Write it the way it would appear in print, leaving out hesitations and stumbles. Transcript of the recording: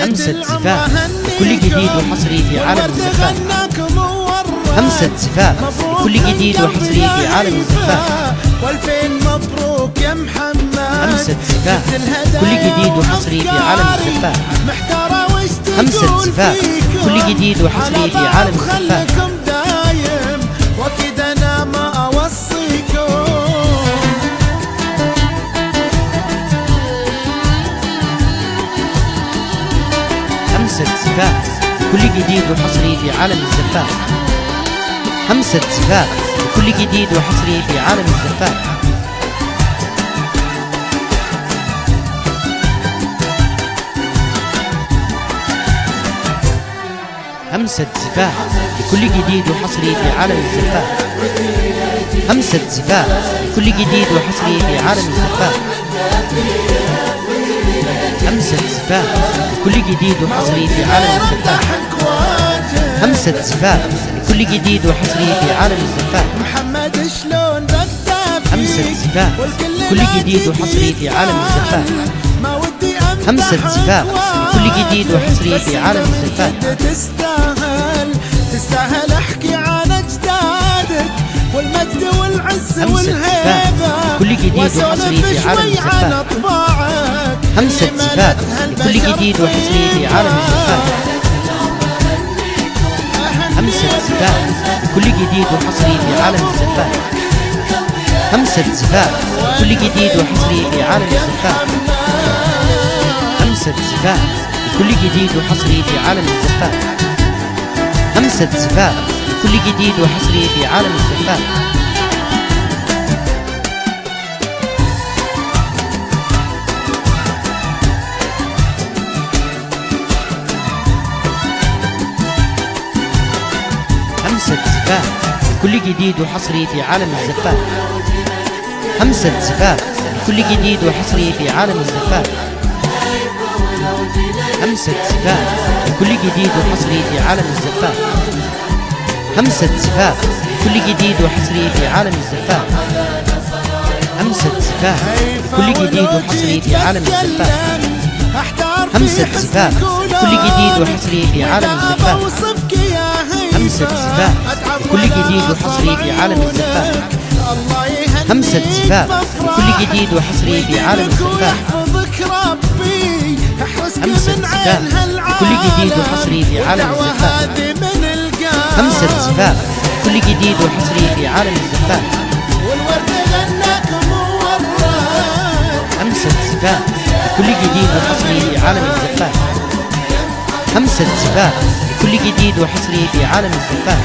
همسة زفاف كل جديد وحصري في عالم الزفاف. همسة زفاف كل جديد وحصري في عالم الزفاف. والفين مبروك يا محمد. همسة زفاف كل جديد وحصري في عالم الزفاف. همسة زفاف كل جديد وحصري في عالم الزفاف. دايم واكيد انا ما اوصيكم. همسة زفاف كل جديد وحصري في عالم الزفاف. همسة زفاف كل جديد وحصري في عالم الزفاف. همسة زفاف لكل جديد وحصري في عالم الزفاف. همسة زفاف لكل جديد وحصري في عالم الزفاف. همسة زفاف لكل جديد وحصري في عالم الزفاف. همسة زفاف لكل جديد وحصري في عالم الزفاف. محمد شلون بدأ همسة زفاف لكل جديد وحصري في عالم الزفاف. همسة زفاف لكل جديد وحصري في عالم الزفاف. تستاهل احكي عن اجدادك والمجد والعز والهيبة. كل جديد وحصري في عالم الزفاف. همسة زفاف لكل جديد وحصري في عالم الزفاف. همسة زفاف لكل جديد وحصري في عالم الزفاف. همسة زفاف لكل جديد وحصري في عالم الزفاف. همسة زفاف لكل جديد وحصري في عالم الزفاف. همسة زفاف لكل جديد وحصري في عالم الزفاف. همسة زفاف لكل جديد وحصري في عالم الزفاف. همسة زفاف لكل جديد وحصري في عالم الزفاف. همسة زفاف لكل جديد وحصري في عالم الزفاف. همسة زفاف لكل جديد وحصري في عالم الزفاف. همسة زفاف لكل جديد وحصري في عالم الزفاف. همسة زفاف لكل جديد وحصري في عالم الزفاف. همسة زفاف لكل جديد وحصري في عالم الزفاف. همسة زفاف لكل جديد وحصري في عالم الزفاف. همسة زفاف لكل جديد وحصري في عالم الزفاف. همسة زفاف لكل جديد وحصري في عالم الزفاف. همسة زفاف لكل جديد وحصري في عالم الزفاف. همسة زفاف لكل جديد وحصري في عالم الزفاف.